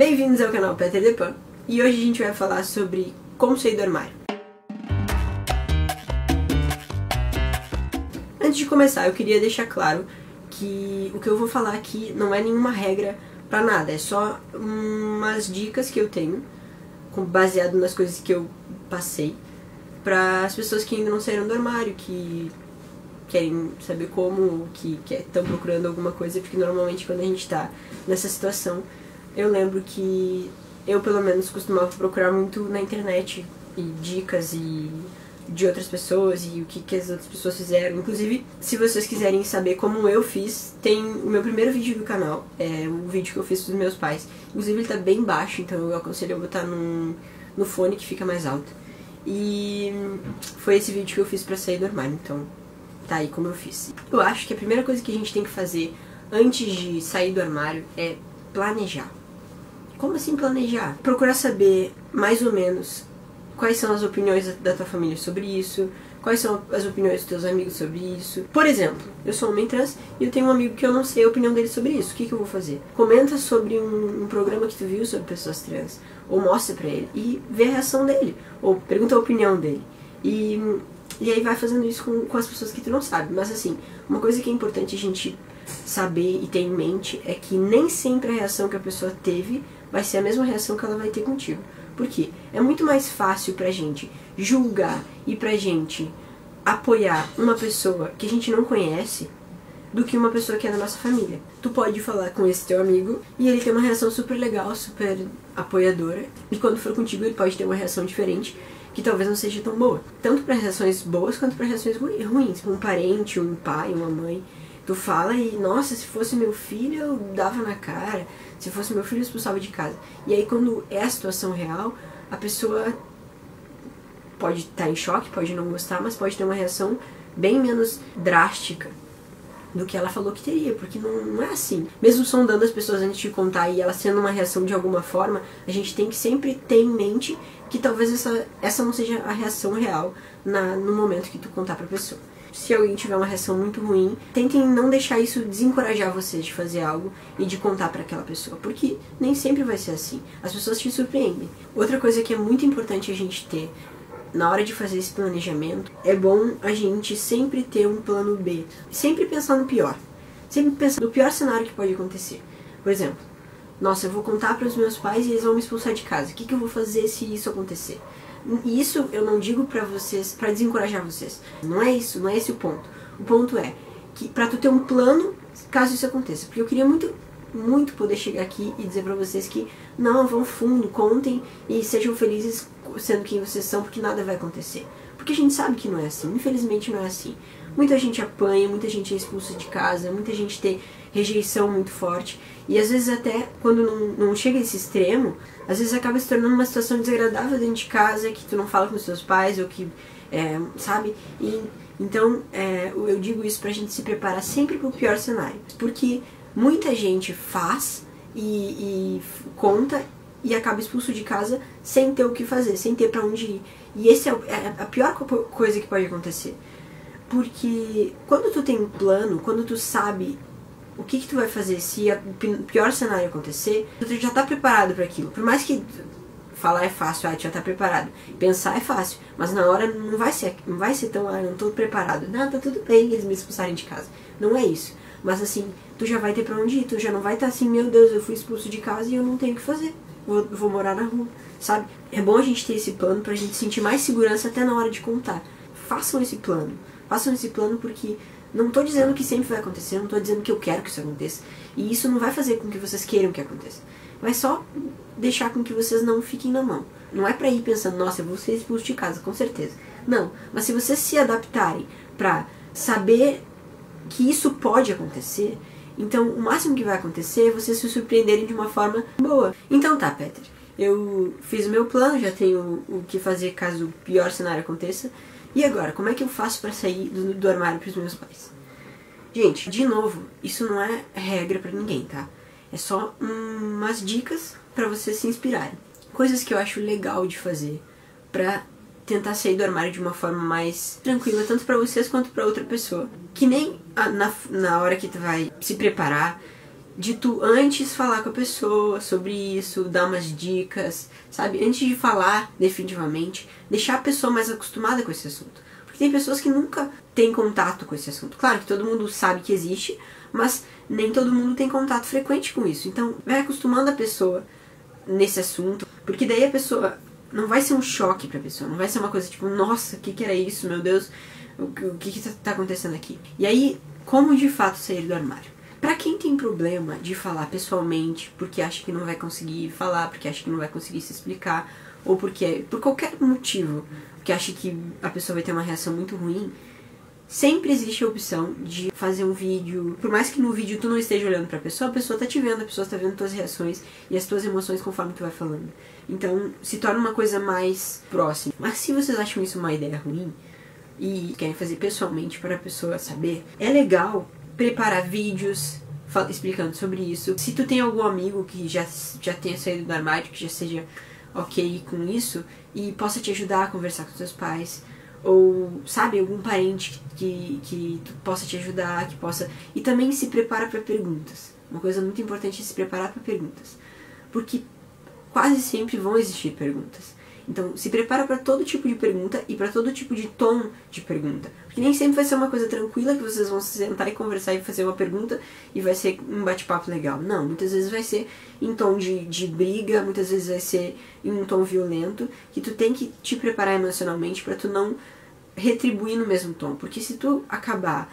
Bem-vindos ao canal Peter The Pan, e hoje a gente vai falar sobre como sair do armário. Antes de começar, eu queria deixar claro que o que eu vou falar aqui não é nenhuma regra pra nada, é só umas dicas que eu tenho, baseado nas coisas que eu passei, para as pessoas que ainda não saíram do armário, que querem saber como, que estão procurando alguma coisa, porque normalmente quando a gente tá nessa situação, eu lembro que eu pelo menos costumava procurar muito na internet e dicas e de outras pessoas e o que as outras pessoas fizeram. Inclusive, se vocês quiserem saber como eu fiz, tem o meu primeiro vídeo do canal, é o vídeo que eu fiz dos meus pais. Inclusive ele tá bem baixo, então eu aconselho a botar no fone que fica mais alto. E foi esse vídeo que eu fiz pra sair do armário, então tá aí como eu fiz. Eu acho que a primeira coisa que a gente tem que fazer antes de sair do armário é planejar. Como assim planejar? Procurar saber mais ou menos quais são as opiniões da tua família sobre isso, quais são as opiniões dos teus amigos sobre isso. Por exemplo, eu sou homem trans e eu tenho um amigo que eu não sei a opinião dele sobre isso. O que eu vou fazer? Comenta sobre um programa que tu viu sobre pessoas trans, ou mostra pra ele e vê a reação dele, ou pergunta a opinião dele. E aí vai fazendo isso com as pessoas que tu não sabe. Mas assim, uma coisa que é importante a gente saber e ter em mente é que nem sempre a reação que a pessoa teve vai ser a mesma reação que ela vai ter contigo. Por quê? É muito mais fácil pra gente julgar e pra gente apoiar uma pessoa que a gente não conhece do que uma pessoa que é da nossa família. Tu pode falar com esse teu amigo e ele tem uma reação super legal, super apoiadora, e quando for contigo ele pode ter uma reação diferente que talvez não seja tão boa. Tanto para reações boas quanto para reações ruins. Um parente, um pai, uma mãe, tu fala e, nossa, se fosse meu filho eu dava na cara, se fosse meu filho eu expulsava de casa. E aí quando é a situação real, a pessoa pode estar em choque, pode não gostar, mas pode ter uma reação bem menos drástica do que ela falou que teria, porque não é assim. Mesmo sondando as pessoas antes de contar e elas tendo uma reação de alguma forma, a gente tem que sempre ter em mente que talvez essa não seja a reação real no momento que tu contar pra pessoa. Se alguém tiver uma reação muito ruim, tentem não deixar isso desencorajar vocês de fazer algo e de contar pra aquela pessoa, porque nem sempre vai ser assim. As pessoas te surpreendem. Outra coisa que é muito importante a gente ter na hora de fazer esse planejamento, é bom a gente sempre ter um plano B. Sempre pensar no pior. Sempre pensar no pior cenário que pode acontecer. Por exemplo, nossa, eu vou contar para os meus pais e eles vão me expulsar de casa. O que eu vou fazer se isso acontecer? E isso eu não digo pra vocês, pra desencorajar vocês. Não é isso, não é esse o ponto. O ponto é que pra tu ter um plano caso isso aconteça. Porque eu queria muito poder chegar aqui e dizer pra vocês que não, vão fundo, contem e sejam felizes sendo quem vocês são, porque nada vai acontecer. Porque a gente sabe que não é assim, infelizmente não é assim. Muita gente apanha, muita gente é expulsa de casa, muita gente tem rejeição muito forte. E às vezes até quando não chega a esse extremo, às vezes acaba se tornando uma situação desagradável dentro de casa, que tu não fala com os teus pais, ou que, sabe? Então eu digo isso pra gente se preparar sempre pro pior cenário. Porque muita gente faz e conta e acaba expulso de casa sem ter o que fazer, sem ter pra onde ir. E esse é a pior coisa que pode acontecer. Porque quando tu tem um plano, quando tu sabe o que tu vai fazer se o pior cenário acontecer, tu já tá preparado para aquilo. Por mais que falar é fácil, tu já tá preparado. Pensar é fácil, mas na hora não vai ser tão, não tô preparado. Não, tá tudo bem eles me expulsarem de casa. Não é isso. Mas assim, tu já vai ter pra onde ir, tu já não vai estar assim, meu Deus, eu fui expulso de casa e eu não tenho o que fazer. Vou morar na rua, sabe? É bom a gente ter esse plano pra gente sentir mais segurança até na hora de contar. Façam esse plano. Façam esse plano porque não tô dizendo que sempre vai acontecer, não tô dizendo que eu quero que isso aconteça. E isso não vai fazer com que vocês queiram que aconteça. Vai só deixar com que vocês não fiquem na mão. Não é pra ir pensando, nossa, eu vou ser expulso de casa, com certeza. Não, mas se vocês se adaptarem pra saber que isso pode acontecer, então o máximo que vai acontecer é vocês se surpreenderem de uma forma boa. Então tá, Peter, eu fiz o meu plano, já tenho o que fazer caso o pior cenário aconteça. E agora, como é que eu faço pra sair do armário pros meus pais? Gente, de novo, isso não é regra pra ninguém, tá? É só umas dicas pra vocês se inspirarem. Coisas que eu acho legal de fazer pra tentar sair do armário de uma forma mais tranquila, tanto pra vocês quanto pra outra pessoa. Que nem na hora que tu vai se preparar de tu antes falar com a pessoa sobre isso, dar umas dicas, sabe? Antes de falar definitivamente, deixar a pessoa mais acostumada com esse assunto. Porque tem pessoas que nunca têm contato com esse assunto. Claro que todo mundo sabe que existe, mas nem todo mundo tem contato frequente com isso. Então vai acostumando a pessoa nesse assunto, porque daí a pessoa não vai ser um choque pra pessoa, não vai ser uma coisa tipo, nossa, o que era isso, meu Deus, o que tá acontecendo aqui? E aí, como de fato sair do armário? Pra quem tem problema de falar pessoalmente, porque acha que não vai conseguir falar, porque acha que não vai conseguir se explicar, ou porque, por qualquer motivo, porque acha que a pessoa vai ter uma reação muito ruim, sempre existe a opção de fazer um vídeo. Por mais que no vídeo tu não esteja olhando pra pessoa, a pessoa tá te vendo, a pessoa tá vendo tuas reações e as tuas emoções conforme tu vai falando. Então, se torna uma coisa mais próxima. Mas se vocês acham isso uma ideia ruim e querem fazer pessoalmente para a pessoa saber, é legal preparar vídeos explicando sobre isso. Se tu tem algum amigo que já tenha saído do armário, que já seja ok com isso e possa te ajudar a conversar com seus pais, ou, sabe, algum parente que possa te ajudar, que possa... E também se prepara para perguntas. Uma coisa muito importante é se preparar para perguntas. Porque quase sempre vão existir perguntas. Então, se prepara para todo tipo de pergunta e para todo tipo de tom de pergunta. Porque nem sempre vai ser uma coisa tranquila que vocês vão se sentar e conversar e fazer uma pergunta e vai ser um bate-papo legal. Não, muitas vezes vai ser em tom de briga, muitas vezes vai ser em um tom violento, que tu tem que te preparar emocionalmente para tu não retribuir no mesmo tom. Porque se tu acabar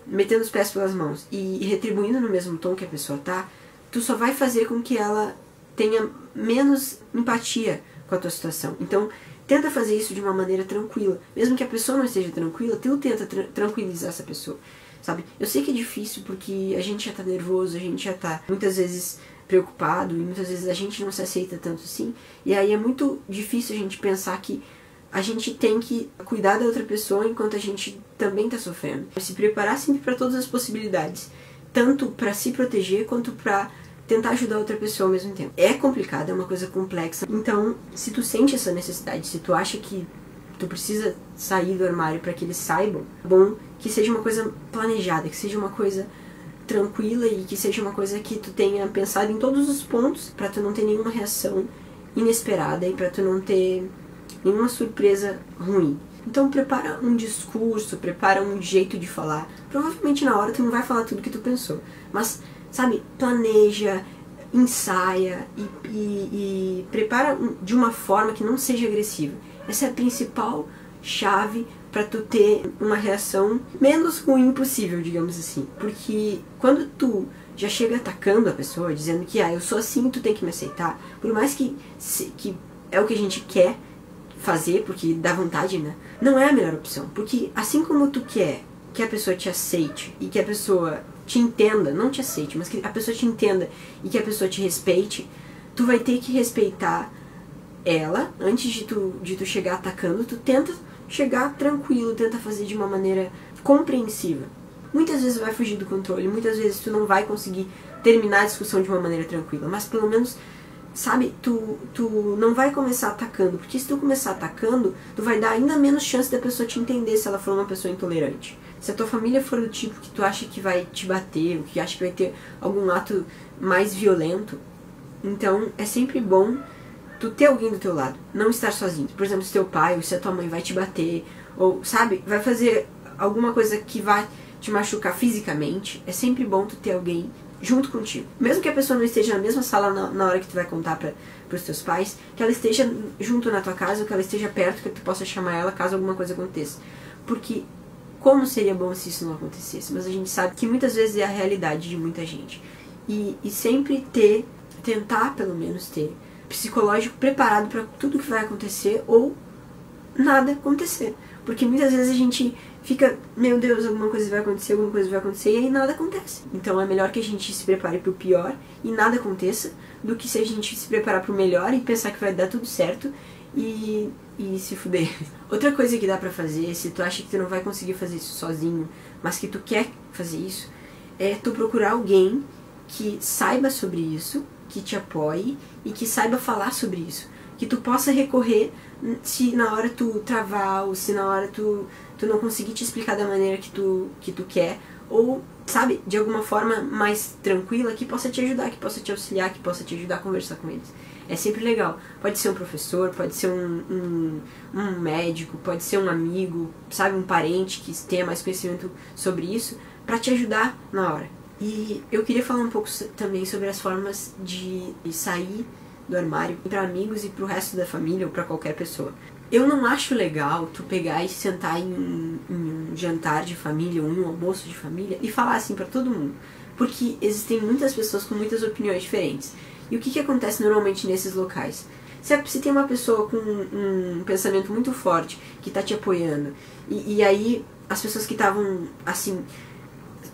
metendo os pés pelas mãos e retribuindo no mesmo tom que a pessoa tá, tu só vai fazer com que ela tenha menos empatia com a tua situação. Então, tenta fazer isso de uma maneira tranquila. Mesmo que a pessoa não esteja tranquila, tu tenta tranquilizar essa pessoa, sabe? Eu sei que é difícil porque a gente já tá nervoso, a gente já tá muitas vezes preocupado e muitas vezes a gente não se aceita tanto assim. E aí é muito difícil a gente pensar que a gente tem que cuidar da outra pessoa enquanto a gente também tá sofrendo. Se preparar sempre para todas as possibilidades, tanto para se proteger quanto para tentar ajudar outra pessoa ao mesmo tempo. É complicado, é uma coisa complexa. Então, se tu sente essa necessidade, se tu acha que tu precisa sair do armário para que eles saibam, é bom que seja uma coisa planejada, que seja uma coisa tranquila e que seja uma coisa que tu tenha pensado em todos os pontos para tu não ter nenhuma reação inesperada e para tu não ter nenhuma surpresa ruim. Então prepara um discurso, prepara um jeito de falar. Provavelmente na hora tu não vai falar tudo que tu pensou, mas, sabe, planeja, ensaia e prepara de uma forma que não seja agressiva. Essa é a principal chave para tu ter uma reação menos ruim possível, digamos assim. Porque quando tu já chega atacando a pessoa, dizendo que eu sou assim, tu tem que me aceitar, por mais que é o que a gente quer fazer, porque dá vontade, né? Não é a melhor opção. Porque assim como tu quer que a pessoa te aceite e que a pessoa te entenda, não te aceite, mas que a pessoa te entenda e que a pessoa te respeite, tu vai ter que respeitar ela antes de tu chegar atacando. Tu tenta chegar tranquilo, tenta fazer de uma maneira compreensiva. Muitas vezes vai fugir do controle, muitas vezes tu não vai conseguir terminar a discussão de uma maneira tranquila, mas pelo menos, sabe, tu não vai começar atacando, porque se tu começar atacando, tu vai dar ainda menos chance da pessoa te entender se ela for uma pessoa intolerante. Se a tua família for do tipo que tu acha que vai te bater, ou que acha que vai ter algum ato mais violento, então é sempre bom tu ter alguém do teu lado, não estar sozinho. Por exemplo, se teu pai ou se a tua mãe vai te bater, ou, sabe, vai fazer alguma coisa que vai te machucar fisicamente, é sempre bom tu ter alguém junto contigo. Mesmo que a pessoa não esteja na mesma sala na hora que tu vai contar para os teus pais, que ela esteja junto na tua casa, ou que ela esteja perto, que tu possa chamar ela caso alguma coisa aconteça. Porque como seria bom se isso não acontecesse? Mas a gente sabe que muitas vezes é a realidade de muita gente. E sempre tentar pelo menos ter psicológico preparado para tudo que vai acontecer ou nada acontecer. Porque muitas vezes a gente fica, meu Deus, alguma coisa vai acontecer, e aí nada acontece. Então é melhor que a gente se prepare para o pior e nada aconteça, do que se a gente se preparar para o melhor e pensar que vai dar tudo certo e se fuder. Outra coisa que dá pra fazer, se tu acha que tu não vai conseguir fazer isso sozinho, mas que tu quer fazer isso, é tu procurar alguém que saiba sobre isso, que te apoie e que saiba falar sobre isso. Que tu possa recorrer se na hora tu travar, ou se na hora tu não conseguir te explicar da maneira que tu quer, ou sabe, de alguma forma mais tranquila, que possa te ajudar, que possa te auxiliar, que possa te ajudar a conversar com eles. É sempre legal. Pode ser um professor, pode ser um médico, pode ser um amigo, sabe, um parente que tenha mais conhecimento sobre isso, pra te ajudar na hora. E eu queria falar um pouco também sobre as formas de sair do armário para amigos e pro resto da família ou pra qualquer pessoa. Eu não acho legal tu pegar e sentar em um jantar de família ou em um almoço de família e falar assim pra todo mundo. Porque existem muitas pessoas com muitas opiniões diferentes. E o que acontece normalmente nesses locais? Se tem uma pessoa com um pensamento muito forte que tá te apoiando, e aí as pessoas que estavam assim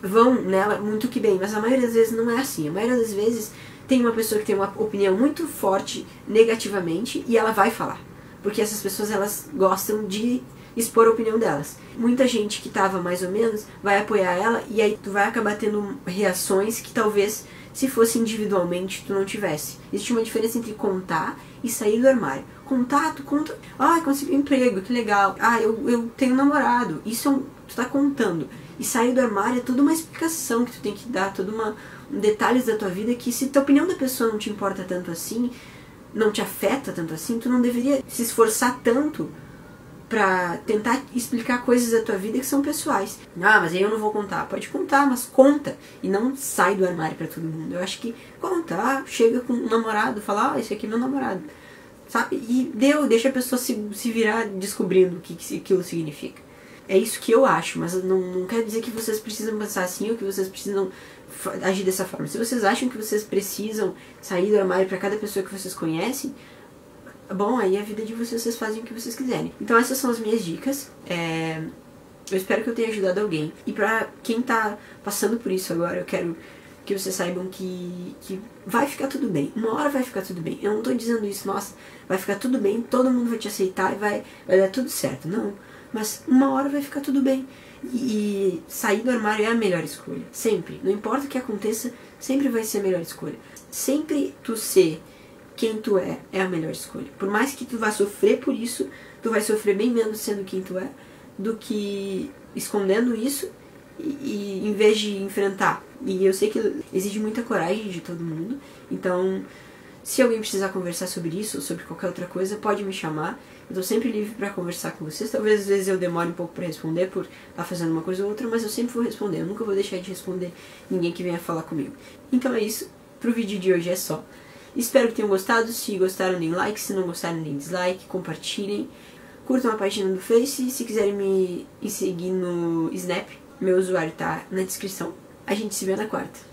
vão nela muito que bem, mas a maioria das vezes não é assim. A maioria das vezes tem uma pessoa que tem uma opinião muito forte negativamente e ela vai falar. Porque essas pessoas, elas gostam de expor a opinião delas. Muita gente que tava mais ou menos vai apoiar ela e aí tu vai acabar tendo reações que talvez, se fosse individualmente, tu não tivesse. Existe uma diferença entre contar e sair do armário. Contar, tu conta, consegui um emprego, que legal. Eu tenho um namorado. Isso tu tá contando. E sair do armário é toda uma explicação que tu tem que dar, detalhes da tua vida que, se a opinião da pessoa não te importa tanto assim, não te afeta tanto assim, tu não deveria se esforçar tanto pra tentar explicar coisas da tua vida que são pessoais. Mas aí eu não vou contar. Pode contar, mas conta. E não sai do armário pra todo mundo. Eu acho que contar, chega com um namorado, fala, esse aqui é meu namorado. Sabe? E deixa a pessoa se virar descobrindo o que aquilo significa. É isso que eu acho, mas não quer dizer que vocês precisam pensar assim ou que vocês precisam agir dessa forma. Se vocês acham que vocês precisam sair do armário pra cada pessoa que vocês conhecem, bom, aí a vida de vocês fazem o que vocês quiserem. Então essas são as minhas dicas. Eu espero que eu tenha ajudado alguém. E pra quem tá passando por isso agora, eu quero que vocês saibam que vai ficar tudo bem. Uma hora vai ficar tudo bem. Eu não tô dizendo isso, nossa, vai ficar tudo bem, todo mundo vai te aceitar e vai dar tudo certo. Não. Mas uma hora vai ficar tudo bem. E sair do armário é a melhor escolha. Sempre. Não importa o que aconteça, sempre vai ser a melhor escolha. Sempre tu ser quem tu é a melhor escolha. Por mais que tu vá sofrer por isso, tu vai sofrer bem menos sendo quem tu é do que escondendo isso e em vez de enfrentar. E eu sei que exige muita coragem de todo mundo. Então, se alguém precisar conversar sobre isso ou sobre qualquer outra coisa, pode me chamar. Eu tô sempre livre pra conversar com vocês. Talvez às vezes eu demore um pouco pra responder por estar fazendo uma coisa ou outra, mas eu sempre vou responder. Eu nunca vou deixar de responder ninguém que venha falar comigo. Então é isso. Pro vídeo de hoje é só. Espero que tenham gostado. Se gostaram, deem like. Se não gostaram, deem dislike. Compartilhem. Curtam a página do Face. Se quiserem me seguir no Snap, meu usuário tá na descrição. A gente se vê na quarta.